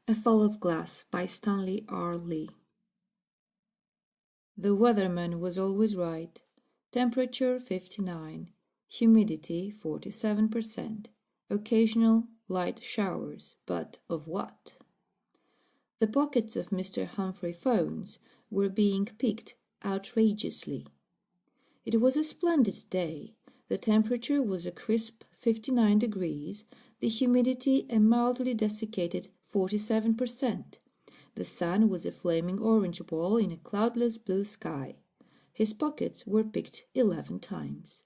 A Fall of Glass by Stanley R. Lee. The weatherman was always right. Temperature 59, humidity 47%, occasional light showers, but of what? The pockets of Mr. Humphrey Phones were being picked outrageously. It was a splendid day. The temperature was a crisp 59 degrees, the humidity a mildly desiccated 47%. The sun was a flaming orange ball in a cloudless blue sky. His pockets were picked 11 times.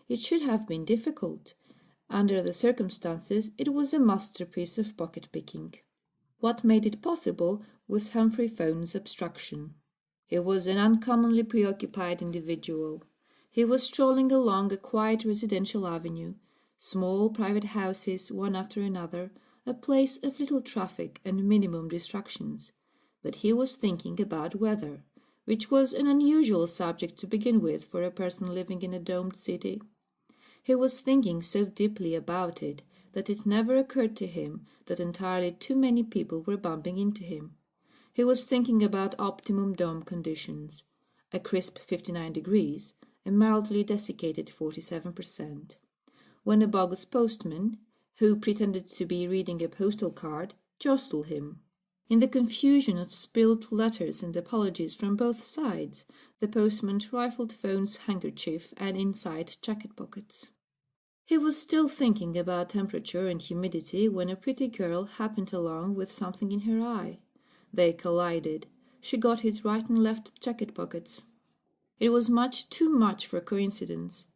It should have been difficult. Under the circumstances, it was a masterpiece of pocket-picking. What made it possible was Humphrey Phone's abstraction. He was an uncommonly preoccupied individual. He was strolling along a quiet residential avenue, small private houses one after another, a place of little traffic and minimum distractions. But he was thinking about weather, which was an unusual subject to begin with for a person living in a domed city. He was thinking so deeply about it that it never occurred to him that entirely too many people were bumping into him. He was thinking about optimum dome conditions, a crisp 59 degrees, a mildly desiccated 47%. When a bogus postman, who pretended to be reading a postal card, jostled him. In the confusion of spilled letters and apologies from both sides, the postman rifled Phone's handkerchief and inside jacket pockets. He was still thinking about temperature and humidity when a pretty girl happened along with something in her eye. They collided. She got his right and left jacket pockets. It was much too much for coincidence.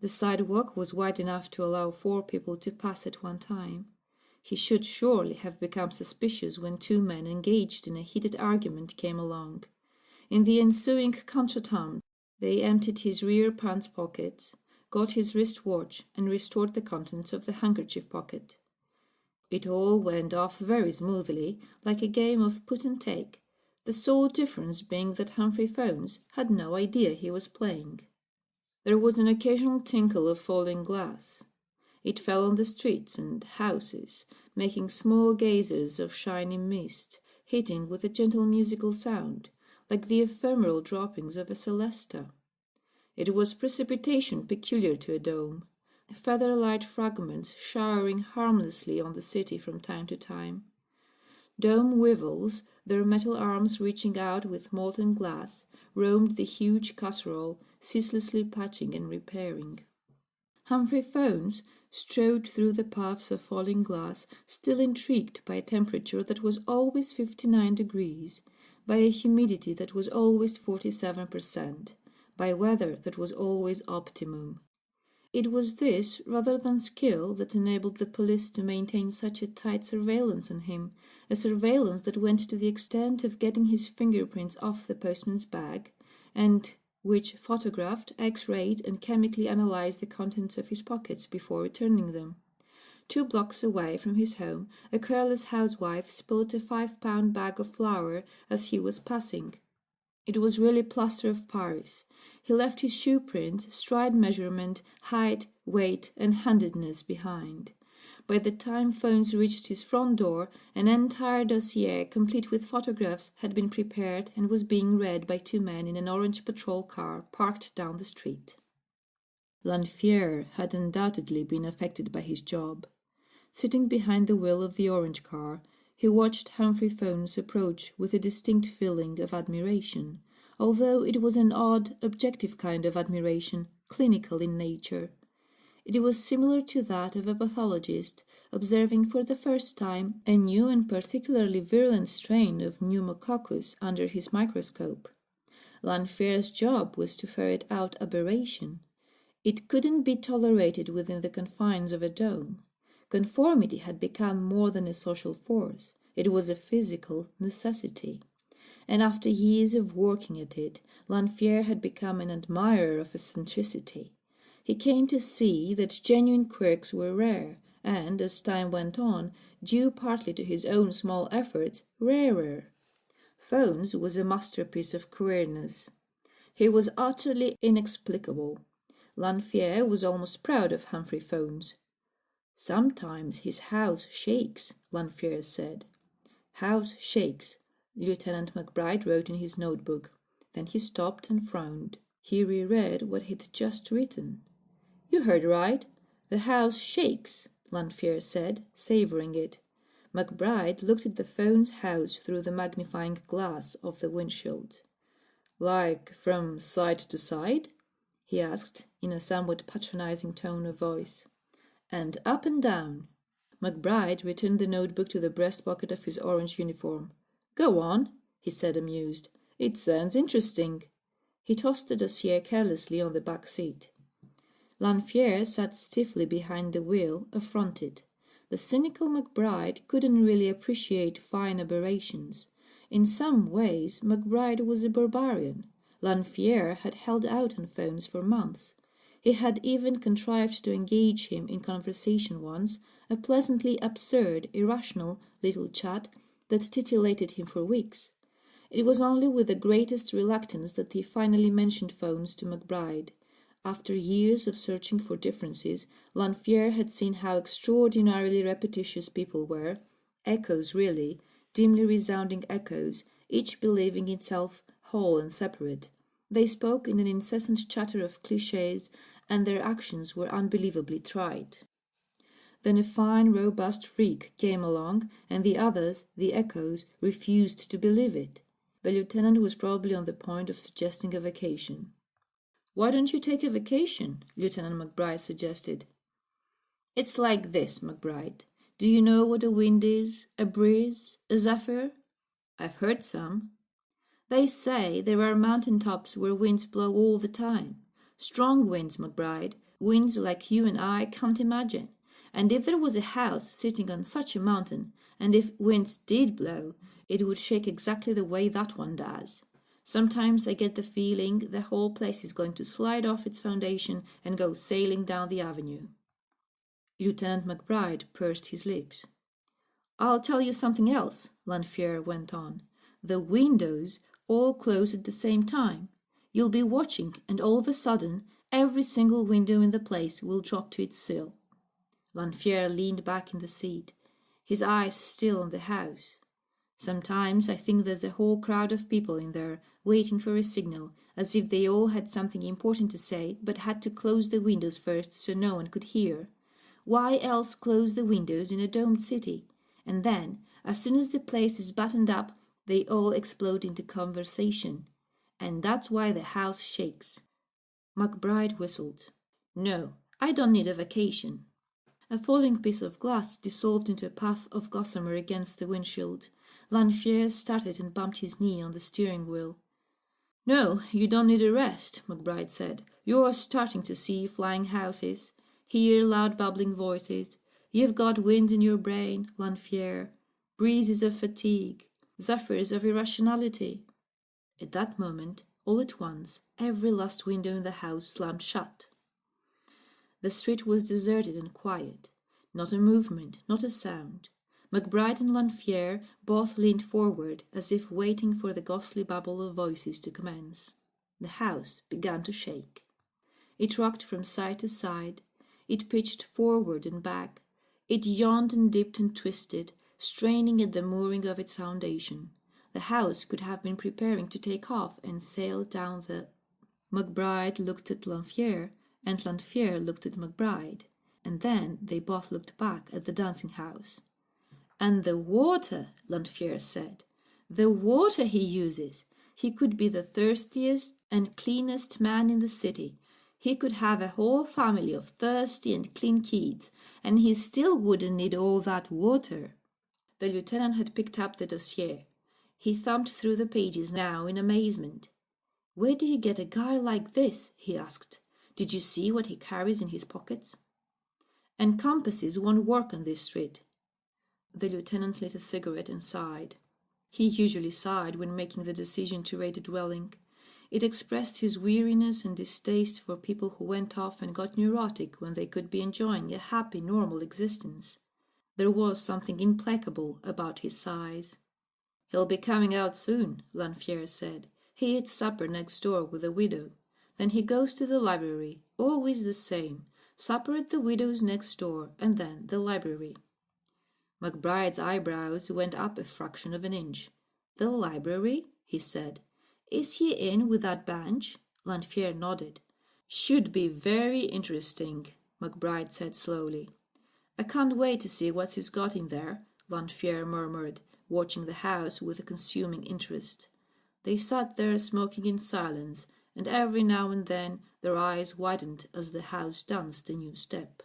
The sidewalk was wide enough to allow 4 people to pass at one time. He should surely have become suspicious when 2 men engaged in a heated argument came along. In the ensuing contretemps, they emptied his rear pants pockets, got his wrist watch, and restored the contents of the handkerchief pocket. It all went off very smoothly, like a game of put and take, the sole difference being that Humphrey Phones had no idea he was playing. There was an occasional tinkle of falling glass. It fell on the streets and houses, making small geysers of shiny mist, hitting with a gentle musical sound, like the ephemeral droppings of a celesta. It was precipitation peculiar to a dome, feather-light fragments showering harmlessly on the city from time to time. Dome weevils, their metal arms reaching out with molten glass, roamed the huge casserole, ceaselessly patching and repairing. Humphrey Phones strode through the paths of falling glass, still intrigued by a temperature that was always 59 degrees, by a humidity that was always 47%, by weather that was always optimum. It was this, rather than skill, that enabled the police to maintain such a tight surveillance on him, a surveillance that went to the extent of getting his fingerprints off the postman's bag, and which photographed, X-rayed, and chemically analyzed the contents of his pockets before returning them. 2 blocks away from his home, a careless housewife spilled a 5-pound bag of flour as he was passing. It was really plaster of Paris. He left his shoe print, stride measurement, height, weight, and handedness behind. By the time Phones reached his front door, an entire dossier, complete with photographs, had been prepared and was being read by 2 men in an orange patrol car parked down the street. Lanfear had undoubtedly been affected by his job. Sitting behind the wheel of the orange car, he watched Humphrey Phones approach with a distinct feeling of admiration, although it was an odd, objective kind of admiration, clinical in nature. It was similar to that of a pathologist observing for the first time a new and particularly virulent strain of pneumococcus under his microscope. Lanfear's job was to ferret out aberration. It couldn't be tolerated within the confines of a dome. Conformity had become more than a social force. It was a physical necessity. And after years of working at it, Lanfear had become an admirer of eccentricity. He came to see that genuine quirks were rare, and, as time went on, due partly to his own small efforts, rarer. Phones was a masterpiece of queerness. He was utterly inexplicable. Lanfear was almost proud of Humphrey Phones. "Sometimes his house shakes," Lanfear said. House shakes, Lieutenant McBride wrote in his notebook. Then he stopped and frowned. He reread what he'd just written. You heard right. The house shakes, Lanfear said, savouring it. McBride looked at the phone's house through the magnifying glass of the windshield. Like from side to side? He asked, in a somewhat patronizing tone of voice. And up and down. McBride returned the notebook to the breast pocket of his orange uniform. Go on, he said, amused. It sounds interesting. He tossed the dossier carelessly on the back seat. Lanfear sat stiffly behind the wheel, affronted. The cynical McBride couldn't really appreciate fine aberrations. In some ways, McBride was a barbarian. Lanfear had held out on phones for months. He had even contrived to engage him in conversation once, a pleasantly absurd, irrational little chat that titillated him for weeks. It was only with the greatest reluctance that he finally mentioned phones to McBride. After years of searching for differences, Lanfear had seen how extraordinarily repetitious people were, echoes really, dimly resounding echoes, each believing itself whole and separate. They spoke in an incessant chatter of clichés, and their actions were unbelievably trite. Then a fine, robust freak came along, and the others, the echoes, refused to believe it. The lieutenant was probably on the point of suggesting a vacation. Why don't you take a vacation? Lieutenant McBride suggested. It's like this, McBride. Do you know what a wind is, a breeze, a zephyr? I've heard some. They say there are mountain tops where winds blow all the time. Strong winds, McBride, winds like you and I can't imagine. And if there was a house sitting on such a mountain, and if winds did blow, it would shake exactly the way that one does. Sometimes I get the feeling the whole place is going to slide off its foundation and go sailing down the avenue. Lieutenant McBride pursed his lips. I'll tell you something else, Lanfear went on. The windows all close at the same time. You'll be watching, and all of a sudden, every single window in the place will drop to its sill. Lanfear leaned back in the seat, his eyes still on the house. Sometimes I think there's a whole crowd of people in there, waiting for a signal, as if they all had something important to say, but had to close the windows first so no one could hear. Why else close the windows in a domed city? And then, as soon as the place is buttoned up, they all explode into conversation. And that's why the house shakes. McBride whistled. No, I don't need a vacation. A falling piece of glass dissolved into a puff of gossamer against the windshield. Lanfear started and bumped his knee on the steering wheel. No, you don't need a rest, McBride said. You're starting to see flying houses, hear loud bubbling voices. You've got wind in your brain, Lanfear, breezes of fatigue, zephyrs of irrationality. At that moment, all at once, every last window in the house slammed shut. The street was deserted and quiet. Not a movement, not a sound. McBride and Lanfear both leaned forward as if waiting for the ghostly babble of voices to commence. The house began to shake. It rocked from side to side. It pitched forward and back. It yawned and dipped and twisted, straining at the mooring of its foundation. The house could have been preparing to take off and sail down the... McBride looked at Lanfear, and Lanfear looked at McBride, and then they both looked back at the dancing house. And the water, Lanfear said. The water he uses. He could be the thirstiest and cleanest man in the city. He could have a whole family of thirsty and clean kids, and he still wouldn't need all that water. The lieutenant had picked up the dossier. He thumbed through the pages now in amazement. Where do you get a guy like this? He asked. Did you see what he carries in his pockets? Encompasses won't work on this street. The lieutenant lit a cigarette and sighed. He usually sighed when making the decision to raid a dwelling. It expressed his weariness and distaste for people who went off and got neurotic when they could be enjoying a happy, normal existence. There was something implacable about his sighs. He'll be coming out soon, Lanfear said. He eats supper next door with the widow. Then he goes to the library, always the same. Supper at the widow's next door, and then the library. McBride's eyebrows went up a fraction of an inch. "The library?" he said. "Is he in with that bench?" Lanfear nodded. "Should be very interesting," McBride said slowly. "I can't wait to see what he's got in there," Lanfear murmured, watching the house with a consuming interest. They sat there smoking in silence, and every now and then their eyes widened as the house danced a new step.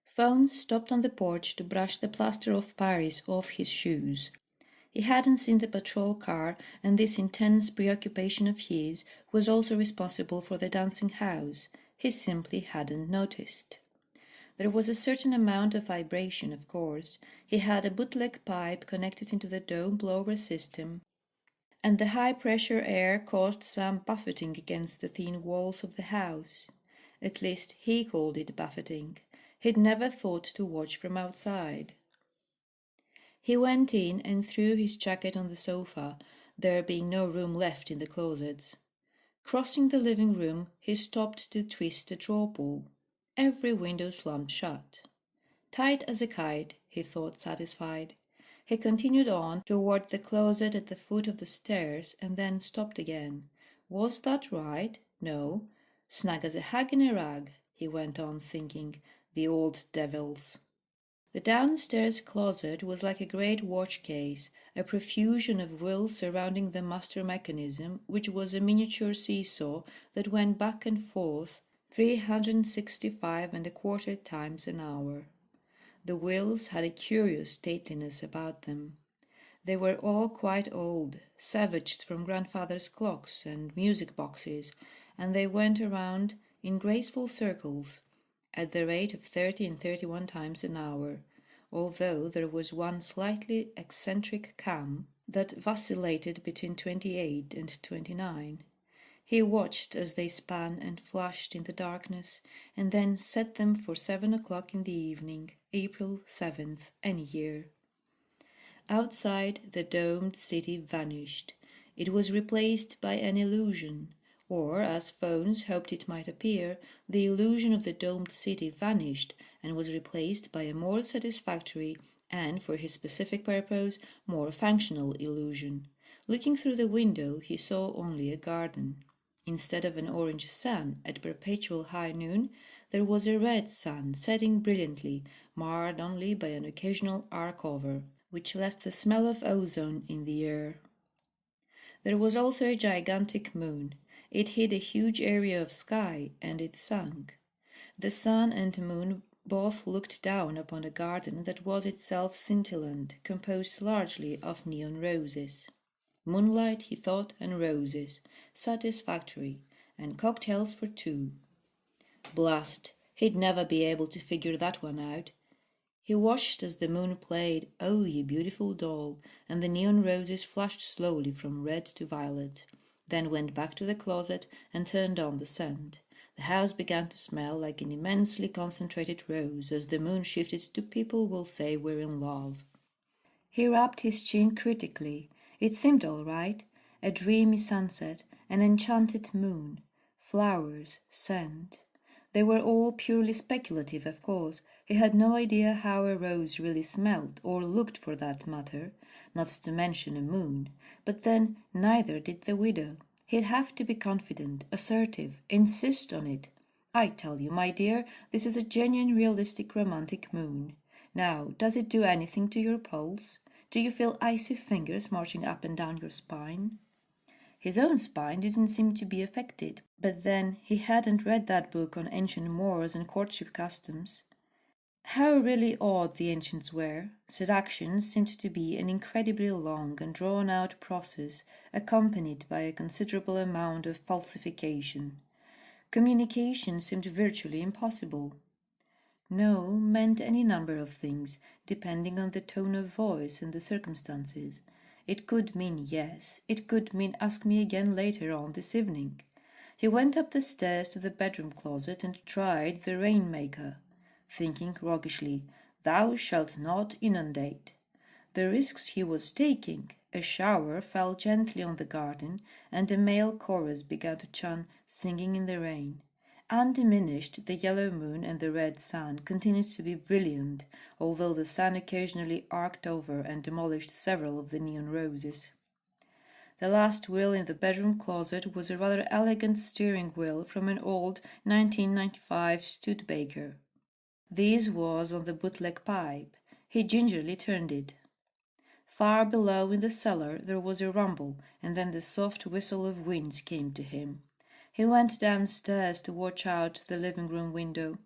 Phones stopped on the porch to brush the plaster of Paris off his shoes. He hadn't seen the patrol car, and this intense preoccupation of his was also responsible for the dancing house. He simply hadn't noticed. There was a certain amount of vibration, of course. He had a bootleg pipe connected into the dome blower system, and the high-pressure air caused some buffeting against the thin walls of the house. At least he called it buffeting. He'd never thought to watch from outside. He went in and threw his jacket on the sofa, there being no room left in the closets. Crossing the living room, he stopped to twist a drawer pull. Every window slammed shut. Tight as a kite, he thought, satisfied. He continued on toward the closet at the foot of the stairs and then stopped again. Was that right? No. Snug as a hag in a rag, he went on thinking. The old devils. The downstairs closet was like a great watch case, a profusion of wheels surrounding the master mechanism, which was a miniature seesaw that went back and forth 365 and a quarter times an hour. The wheels had a curious stateliness about them. They were all quite old, savaged from grandfather's clocks and music boxes, and they went around in graceful circles at the rate of 30 and 31 times an hour, although there was one slightly eccentric cam that vacillated between 28 and 29. He watched as they span and flashed in the darkness, and then set them for 7 o'clock in the evening, April 7th, any year. Outside, the domed city vanished. It was replaced by an illusion, or, as Phones hoped it might appear, the illusion of the domed city vanished and was replaced by a more satisfactory and, for his specific purpose, more functional illusion. Looking through the window, he saw only a garden. Instead of an orange sun at perpetual high noon, there was a red sun setting brilliantly, marred only by an occasional arc over, which left the smell of ozone in the air. There was also a gigantic moon. It hid a huge area of sky, and it sank. The sun and moon both looked down upon a garden that was itself scintillant, composed largely of neon roses. Moonlight, he thought, and roses. Satisfactory. And cocktails for two. Blast! He'd never be able to figure that one out. He watched as the moon played "Oh, you beautiful doll," and the neon roses flashed slowly from red to violet, then went back to the closet and turned on the scent. The house began to smell like an immensely concentrated rose as the moon shifted to "People will say we're in love." He rubbed his chin critically. It seemed all right. A dreamy sunset, an enchanted moon, flowers, scent. They were all purely speculative, of course. He had no idea how a rose really smelled, or looked for that matter, not to mention a moon. But then neither did the widow. He'd have to be confident, assertive, insist on it. "I tell you, my dear, this is a genuine, realistic, romantic moon. Now, does it do anything to your pulse? Do you feel icy fingers marching up and down your spine?" His own spine didn't seem to be affected, but then he hadn't read that book on ancient Moors and courtship customs. How really odd the ancients were. Seduction seemed to be an incredibly long and drawn-out process, accompanied by a considerable amount of falsification. Communication seemed virtually impossible. No meant any number of things, depending on the tone of voice and the circumstances. It could mean yes. It could mean ask me again later on this evening. He went up the stairs to the bedroom closet and tried the rainmaker, thinking roguishly, "Thou shalt not inundate." The risks he was taking. A shower fell gently on the garden, and a male chorus began to chant "Singing in the Rain." Undiminished, the yellow moon and the red sun continued to be brilliant, although the sun occasionally arced over and demolished several of the neon roses. The last wheel in the bedroom closet was a rather elegant steering wheel from an old 1995 Studebaker. This was on the bootleg pipe. He gingerly turned it. Far below in the cellar there was a rumble, and then the soft whistle of winds came to him. He went downstairs to watch out the living-room window.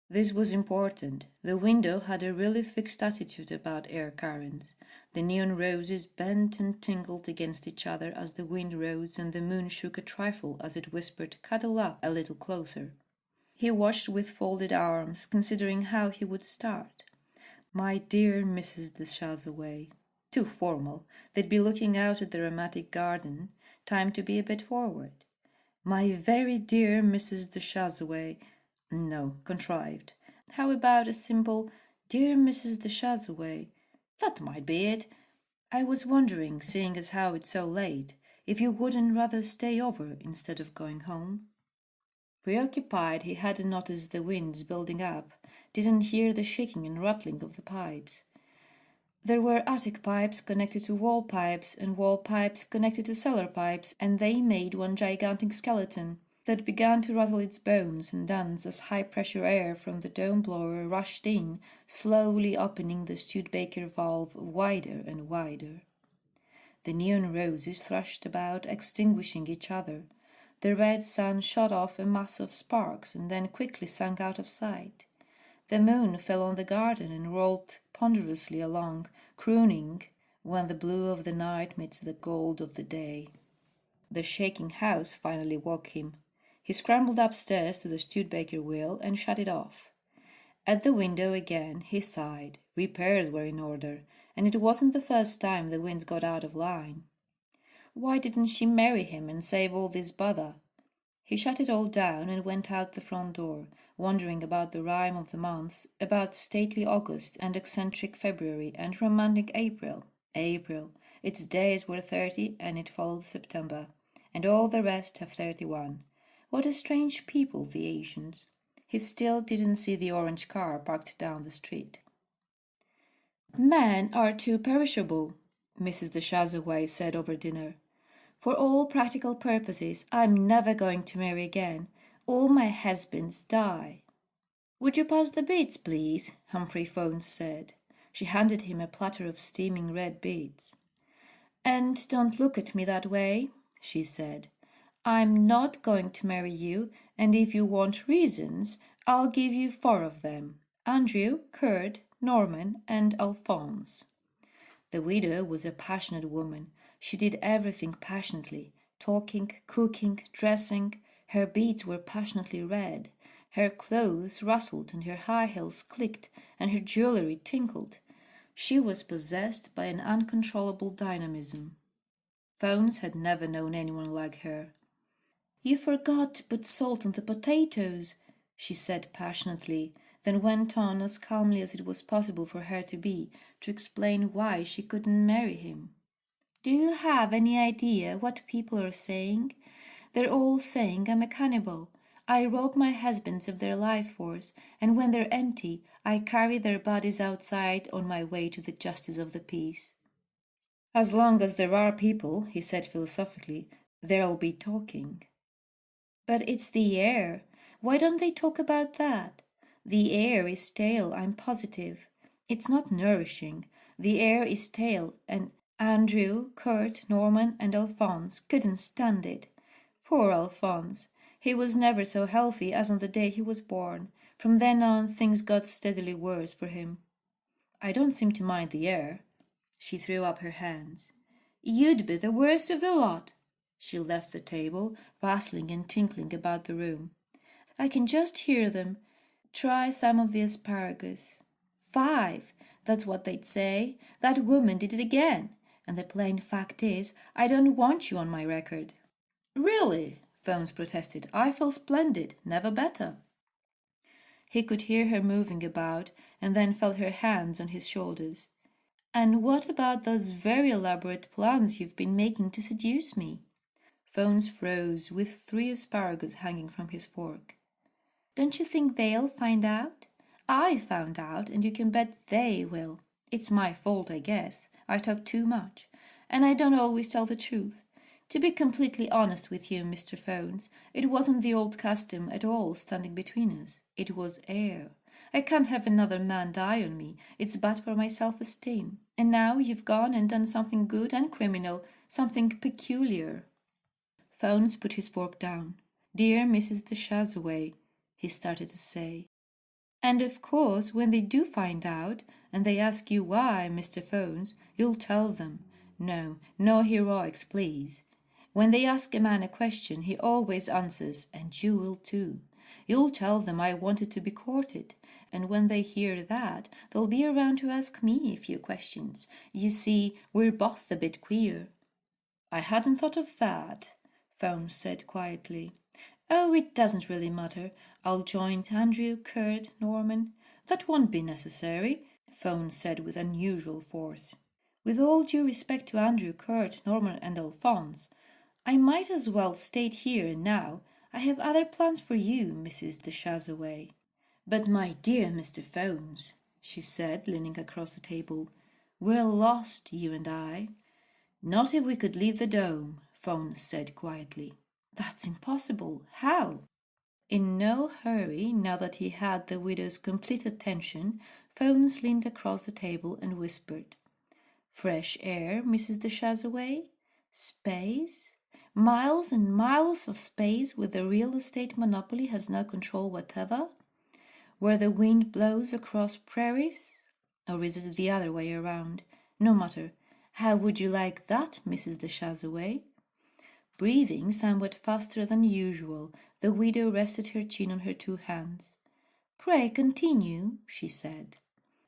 This was important. The window had a really fixed attitude about air currents. The neon roses bent and tingled against each other as the wind rose, and the moon shook a trifle as it whispered, "Cuddle up a little closer." He watched with folded arms, considering how he would start. "My dear Mrs. de Chazaway." Too formal. They'd be looking out at the romantic garden. Time to be a bit forward. "My very dear Mrs. de Chazaway." No, contrived. How about a simple "Dear Mrs. de Chazaway"? That might be it. "I was wondering, seeing as how it's so late, if you wouldn't rather stay over instead of going home?" Preoccupied, he hadn't noticed the winds building up, didn't hear the shaking and rattling of the pipes. There were attic pipes connected to wall pipes, and wall pipes connected to cellar pipes, and they made one gigantic skeleton that began to rattle its bones and dance as high-pressure air from the dome blower rushed in, slowly opening the Studebaker valve wider and wider. The neon roses thrashed about, extinguishing each other. The red sun shot off a mass of sparks and then quickly sank out of sight. The moon fell on the garden and rolled ponderously along, crooning when the blue of the night meets the gold of the day. The shaking house finally woke him. He scrambled upstairs to the Studebaker wheel and shut it off. At the window again, he sighed. Repairs were in order, and it wasn't the first time the winds got out of line. Why didn't she marry him and save all this bother? He shut it all down and went out the front door, wondering about the rhyme of the months, about stately August and eccentric February and romantic April. April. Its days were 30 and it followed September, and all the rest have 31. What a strange people, the Asians. He still didn't see the orange car parked down the street. "Men are too perishable," Mrs. de Chazaway said over dinner. "For all practical purposes, I'm never going to marry again. All my husbands die." "Would you pass the beets, please?" Humphrey Phones said. She handed him a platter of steaming red beets. "And don't look at me that way," she said. "I'm not going to marry you, and if you want reasons, I'll give you 4 of them: Andrew, Kurt, Norman, and Alphonse." The widow was a passionate woman. She did everything passionately, talking, cooking, dressing. Her beads were passionately red. Her clothes rustled and her high heels clicked and her jewelry tinkled. She was possessed by an uncontrollable dynamism. Phones had never known anyone like her. "You forgot to put salt on the potatoes," she said passionately, then went on as calmly as it was possible for her to be, to explain why she couldn't marry him. "Do you have any idea what people are saying? They're all saying I'm a cannibal. I rob my husbands of their life force, and when they're empty, I carry their bodies outside on my way to the justice of the peace." "As long as there are people," he said philosophically, "there'll be talking." "But it's the air. Why don't they talk about that? The air is stale, I'm positive. It's not nourishing. The air is stale, and Andrew, Kurt, Norman, and Alphonse couldn't stand it. Poor Alphonse! He was never so healthy as on the day he was born. From then on, things got steadily worse for him. I don't seem to mind the air." She threw up her hands. "You'd be the worst of the lot." She left the table, rustling and tinkling about the room. "I can just hear them. Try some of the asparagus. 5, that's what they'd say. That woman did it again. And the plain fact is, I don't want you on my record." "Really?" Phones protested. "I feel splendid. Never better." He could hear her moving about, and then felt her hands on his shoulders. "And what about those very elaborate plans you've been making to seduce me?" Phones froze, with 3 asparagus hanging from his fork. Don't you think they'll find out? I found out, and you can bet they will. It's my fault, I guess. I talk too much, and I don't always tell the truth. To be completely honest with you, Mr. Phones, it wasn't the old custom at all standing between us. It was air. I can't have another man die on me. It's bad for my self-esteem. And now you've gone and done something good and criminal, something peculiar. Phones put his fork down. Dear Mrs. de Chazaway, he started to say. And of course, when they do find out, and they ask you why, Mr. Phones, you'll tell them. No, no heroics, please. When they ask a man a question, he always answers, and you will too. You'll tell them I wanted to be courted, and when they hear that, they'll be around to ask me a few questions. You see, we're both a bit queer. I hadn't thought of that, Phones said quietly. Oh, it doesn't really matter. I'll join Andrew, Kurt, Norman. That won't be necessary, Phones said with unusual force. With all due respect to Andrew, Kurt, Norman, and Alphonse, I might as well state here and now I have other plans for you, Mrs. de Chazaway. But my dear Mr. Phones, she said, leaning across the table, we're lost, you and I. Not if we could leave the dome, Phones said quietly. That's impossible. How? In no hurry, now that he had the widow's complete attention, Phones leaned across the table and whispered, Fresh air, Mrs. de Chazaway? Space? Miles and miles of space where the real estate monopoly has no control whatever? Where the wind blows across prairies? Or is it the other way around? No matter. How would you like that, Mrs. de Chazaway? Breathing somewhat faster than usual, the widow rested her chin on her two hands. Pray continue, she said.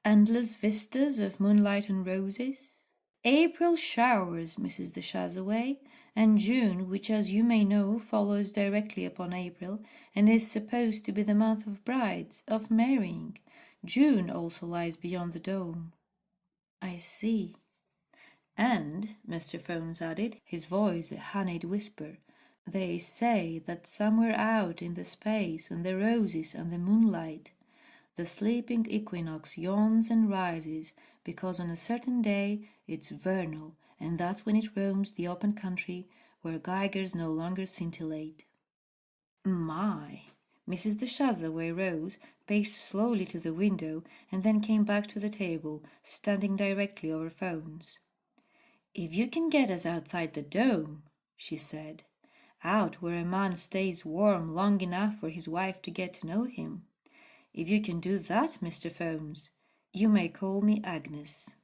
Endless vistas of moonlight and roses? April showers, Mrs. de Chazaway, and June, which as you may know follows directly upon April, and is supposed to be the month of brides, of marrying. June also lies beyond the dome. I see. And, Mr. Phones added, his voice a honeyed whisper, they say that somewhere out in the space and the roses and the moonlight, the sleeping equinox yawns and rises, because on a certain day it's vernal, and that's when it roams the open country where geigers no longer scintillate. My! Mrs. de Chazaway rose, paced slowly to the window, and then came back to the table, standing directly over Phones. If you can get us outside the dome, she said, out where a man stays warm long enough for his wife to get to know him. If you can do that, Mr. Phones, you may call me Agnes.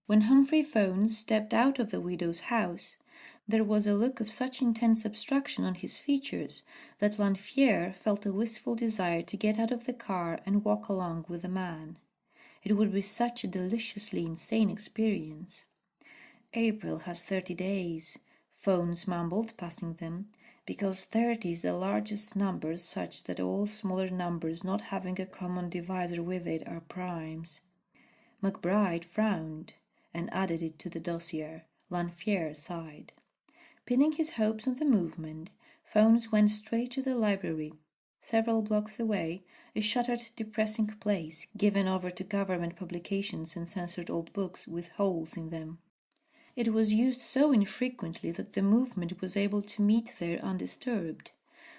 When Humphrey Phones stepped out of the widow's house, there was a look of such intense abstraction on his features that Lanfear felt a wistful desire to get out of the car and walk along with the man. It would be such a deliciously insane experience. April has 30 days, Phones mumbled, passing them, because 30 is the largest number such that all smaller numbers not having a common divisor with it are primes. McBride frowned and added it to the dossier. Lanfear sighed. Pinning his hopes on the movement, Phones went straight to the library. Several blocks away, a shuttered, depressing place, given over to government publications and censored old books with holes in them. It was used so infrequently that the movement was able to meet there undisturbed.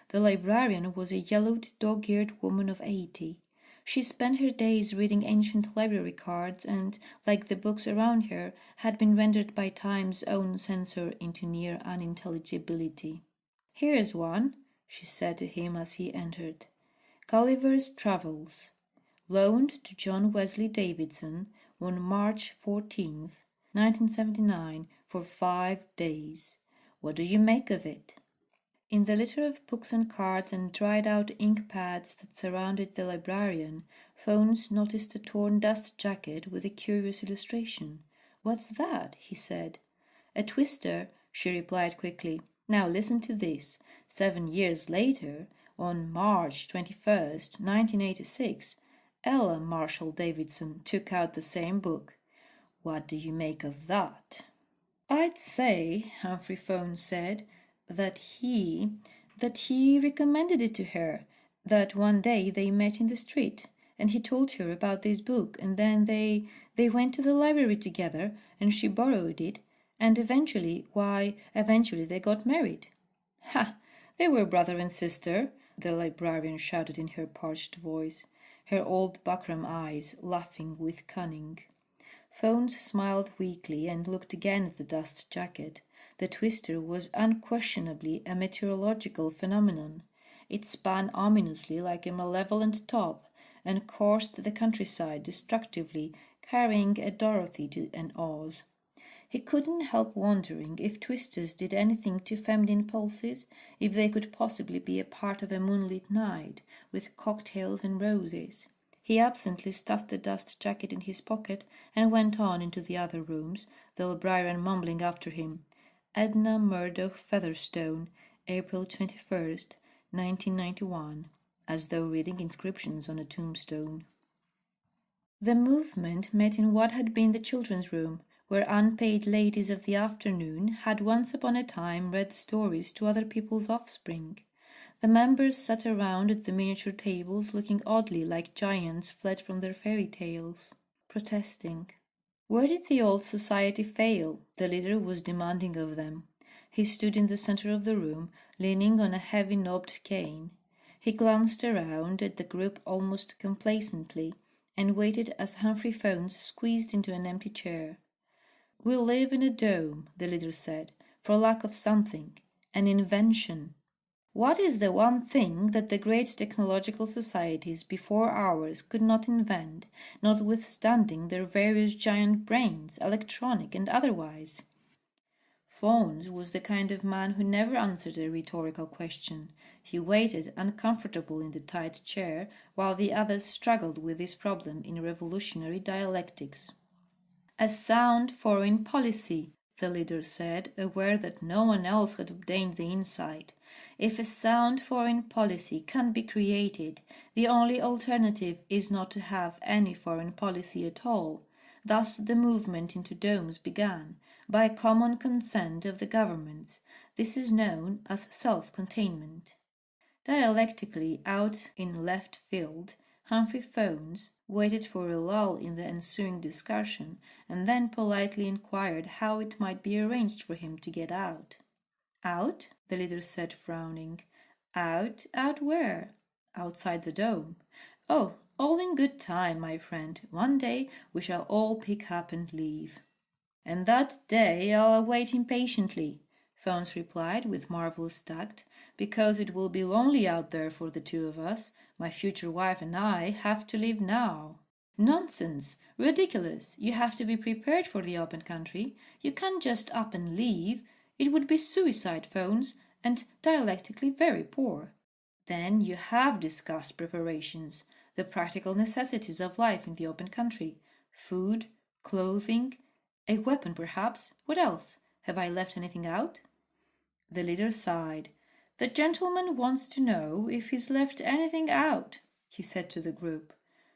The librarian was a yellowed, dog-eared woman of 80. She spent her days reading ancient library cards and, like the books around her, had been rendered by Time's own censor into near unintelligibility. Here's one, she said to him as he entered. Gulliver's Travels. Loaned to John Wesley Davidson on March 14th, 1979, for 5 days. What do you make of it? In the litter of books and cards and dried-out ink pads that surrounded the librarian, Phones noticed a torn dust jacket with a curious illustration. What's that? He said. A twister, she replied quickly. Now listen to this. 7 years later, on March 21st, 1986, Ella Marshall Davidson took out the same book. What do you make of that? I'd say, Humphrey Phones said, that he recommended it to her, that one day they met in the street, and he told her about this book, and then they went to the library together, and she borrowed it, and eventually they got married. Ha! They were brother and sister, the librarian shouted in her parched voice, her old buckram eyes laughing with cunning. Phones smiled weakly and looked again at the dust jacket. The twister was unquestionably a meteorological phenomenon. It span ominously like a malevolent top, and coursed the countryside destructively, carrying a Dorothy to an Oz. He couldn't help wondering if twisters did anything to feminine pulses, if they could possibly be a part of a moonlit night, with cocktails and roses. He absently stuffed the dust jacket in his pocket and went on into the other rooms, the librarian mumbling after him, Edna Murdoch Featherstone, April 21st, 1991, as though reading inscriptions on a tombstone. The movement met in what had been the children's room, where unpaid ladies of the afternoon had once upon a time read stories to other people's offspring. The members sat around at the miniature tables looking oddly like giants fled from their fairy tales, protesting. Where did the old society fail? The leader was demanding of them. He stood in the center of the room, leaning on a heavy knobbed cane. He glanced around at the group almost complacently, and waited as Humphrey Phones squeezed into an empty chair. We live in a dome, the leader said, for lack of something, an invention. What is the one thing that the great technological societies before ours could not invent, notwithstanding their various giant brains, electronic and otherwise? Phones was the kind of man who never answered a rhetorical question. He waited, uncomfortable in the tight chair, while the others struggled with this problem in revolutionary dialectics. A sound foreign policy, the leader said, aware that no one else had obtained the insight. If a sound foreign policy can be created, the only alternative is not to have any foreign policy at all. Thus the movement into domes began, by common consent of the governments. This is known as self-containment. Dialectically out in left field, Humphrey Phones waited for a lull in the ensuing discussion, and then politely inquired how it might be arranged for him to get out. Out? The leader said, frowning. Out? Out where? Outside the dome. Oh, all in good time, my friend. One day we shall all pick up and leave. And that day I'll await impatiently, Phones replied with marvellous tact, because it will be lonely out there for the two of us. My future wife and I have to leave now. Nonsense! Ridiculous! You have to be prepared for the open country. You can't just up and leave. It would be suicide, Phones, and dialectically very poor. Then you have discussed preparations, the practical necessities of life in the open country. Food, clothing, a weapon perhaps. What else? Have I left anything out? The leader sighed. The gentleman wants to know if he's left anything out, he said to the group.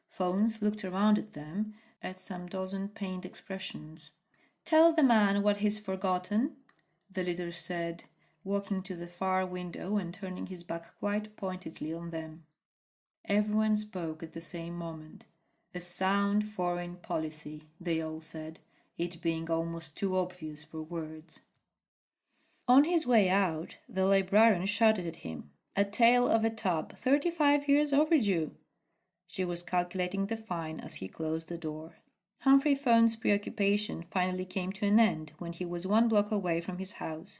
Phones looked around at them, at some dozen pained expressions. Tell the man what he's forgotten, the leader said, walking to the far window and turning his back quite pointedly on them. Everyone spoke at the same moment. A sound foreign policy, they all said, it being almost too obvious for words. On his way out, the librarian shouted at him, A tale of a tub, 35 years overdue. She was calculating the fine as he closed the door. Humphrey Phone's preoccupation finally came to an end when he was 1 block away from his house.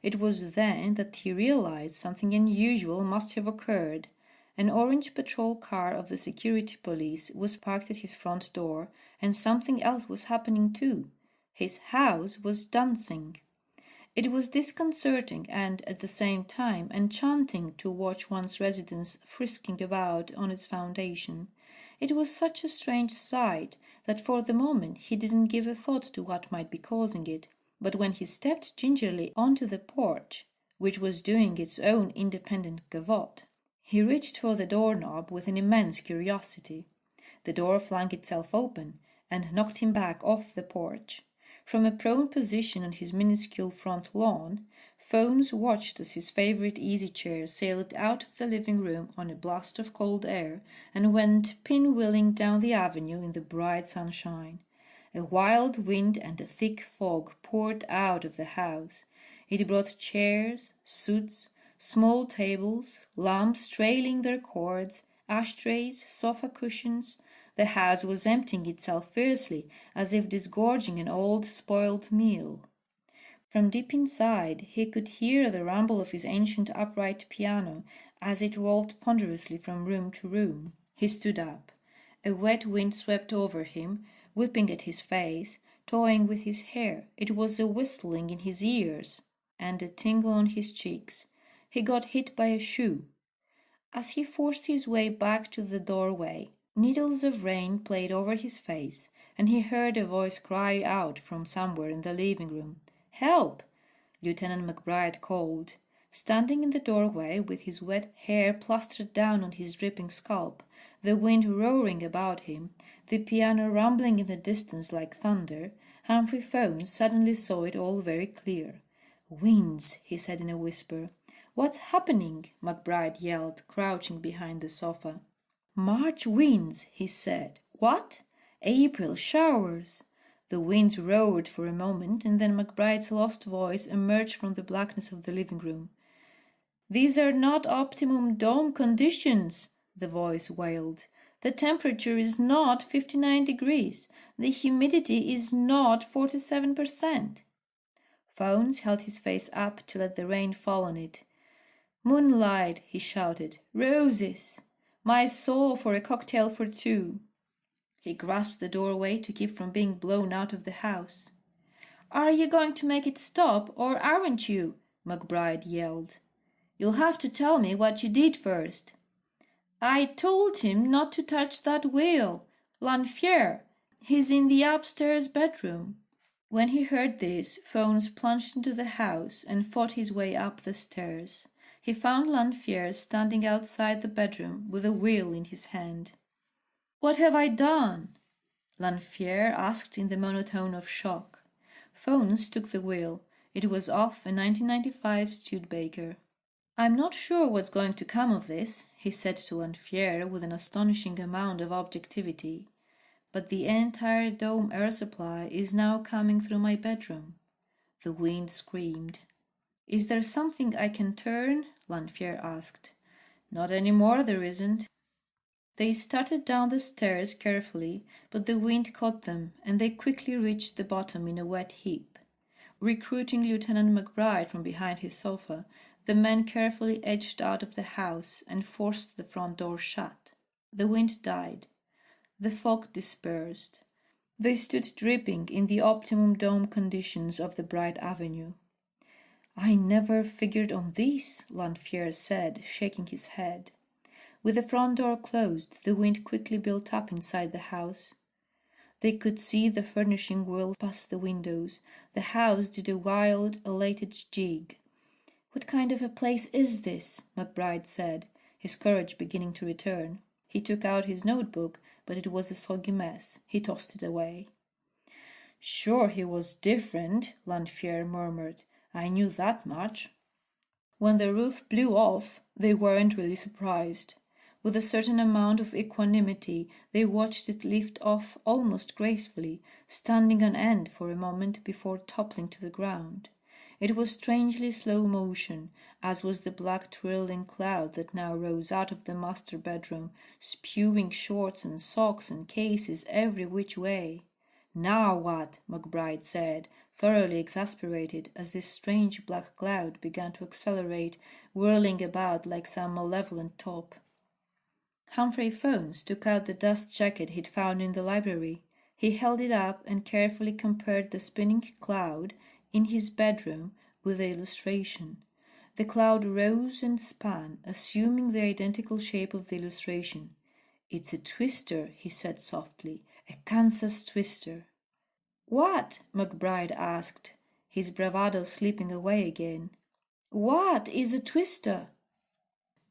It was then that he realized something unusual must have occurred. An orange patrol car of the security police was parked at his front door, and something else was happening too. His house was dancing. It was disconcerting and, at the same time, enchanting to watch one's residence frisking about on its foundation. It was such a strange sight that for the moment he didn't give a thought to what might be causing it. But when he stepped gingerly onto the porch, which was doing its own independent gavotte, he reached for the doorknob with an immense curiosity. The door flung itself open and knocked him back off the porch. From a prone position on his minuscule front lawn, Phones watched as his favorite easy chair sailed out of the living room on a blast of cold air and went pinwheeling down the avenue in the bright sunshine. A wild wind and a thick fog poured out of the house. It brought chairs, suits, small tables, lamps trailing their cords, ashtrays, sofa cushions. The house was emptying itself fiercely, as if disgorging an old spoiled meal. From deep inside he could hear the rumble of his ancient upright piano as it rolled ponderously from room to room. He stood up. A wet wind swept over him, whipping at his face, toying with his hair. It was a whistling in his ears and a tingle on his cheeks. He got hit by a shoe. As he forced his way back to the doorway, needles of rain played over his face, and he heard a voice cry out from somewhere in the living room. "Help!" Lieutenant McBride called. Standing in the doorway with his wet hair plastered down on his dripping scalp, the wind roaring about him, the piano rumbling in the distance like thunder, Humphrey Phones suddenly saw it all very clear. "Winds," he said in a whisper. "What's happening?" McBride yelled, crouching behind the sofa. "March winds," he said. "What?" "April showers." The winds roared for a moment, and then McBride's lost voice emerged from the blackness of the living room. "These are not optimum dome conditions," the voice wailed. "The temperature is not 59 degrees. The humidity is not 47%. Phones held his face up to let the rain fall on it. "Moonlight," he shouted. "Roses. My soul for a cocktail for two." He grasped the doorway to keep from being blown out of the house. "Are you going to make it stop, or aren't you?" McBride yelled. "You'll have to tell me what you did first." "I told him not to touch that wheel. Lanfear. He's in the upstairs bedroom." When he heard this, Phones plunged into the house and fought his way up the stairs. He found Lanfear standing outside the bedroom with a wheel in his hand. "What have I done?" Lanfear asked in the monotone of shock. Phones took the wheel. It was off a 1995 Studebaker. "I'm not sure what's going to come of this," he said to Lanfear with an astonishing amount of objectivity, "but the entire dome air supply is now coming through my bedroom." The wind screamed. "Is there something I can turn?" Lanfear asked. "Not any more, there isn't." They started down the stairs carefully, but the wind caught them, and they quickly reached the bottom in a wet heap. Recruiting Lieutenant McBride from behind his sofa, the men carefully edged out of the house and forced the front door shut. The wind died. The fog dispersed. They stood dripping in the optimum dome conditions of the bright avenue. "I never figured on this," Lanfear said, shaking his head. With the front door closed, the wind quickly built up inside the house. They could see the furnishing whirl past the windows. The house did a wild, elated jig. "What kind of a place is this?" McBride said, his courage beginning to return. He took out his notebook, but it was a soggy mess. He tossed it away. "Sure he was different," Lanfear murmured. "I knew that much." When the roof blew off, they weren't really surprised. With a certain amount of equanimity, they watched it lift off almost gracefully, standing on end for a moment before toppling to the ground. It was strangely slow motion, as was the black twirling cloud that now rose out of the master bedroom, spewing shorts and socks and cases every which way. "Now what?" McBride said, thoroughly exasperated, as this strange black cloud began to accelerate, whirling about like some malevolent top. Humphrey Phones took out the dust jacket he'd found in the library. He held it up and carefully compared the spinning cloud in his bedroom with the illustration. The cloud rose and span, assuming the identical shape of the illustration. "It's a twister," he said softly, "a Kansas twister." "What?" McBride asked, his bravado slipping away again. "What is a twister?"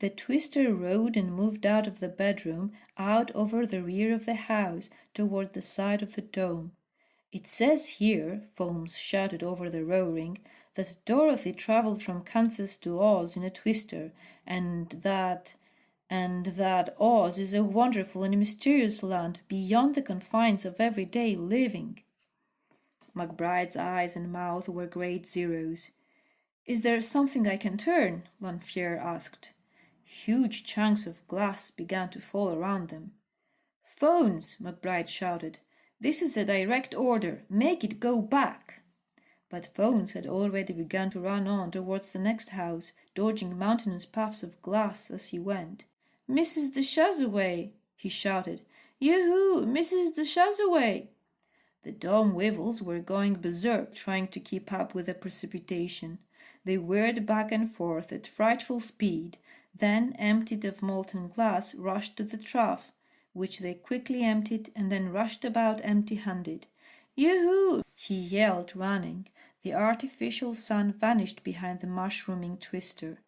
The twister rode and moved out of the bedroom, out over the rear of the house, toward the side of the dome. It says here, Folmes shouted over the roaring, that Dorothy travelled from Kansas to Oz in a twister, and that Oz is a wonderful and mysterious land beyond the confines of everyday living. McBride's eyes and mouth were great zeros. Is there something I can turn? Lanfear asked. Huge chunks of glass began to fall around them. Phones, McBride shouted. This is a direct order. Make it go back. But Phones had already begun to run on towards the next house, dodging mountainous puffs of glass as he went. Mrs. de Chazaway, he shouted. Yoo-hoo, Mrs. de Chazaway! The Dome Wivels were going berserk trying to keep up with the precipitation. They whirred back and forth at frightful speed, then, emptied of molten glass, rushed to the trough, which they quickly emptied and then rushed about empty-handed. Yoo-hoo! He yelled, running. The artificial sun vanished behind the mushrooming twister.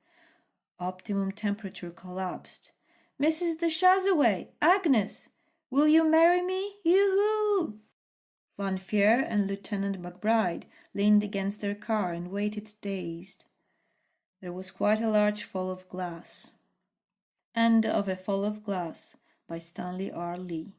Optimum temperature collapsed. Mrs. de Chazaway! Agnes! Will you marry me? Yoo-hoo! Lanfear and Lieutenant McBride leaned against their car and waited dazed. There was quite a large fall of glass. End of A Fall of Glass by Stanley R. Lee.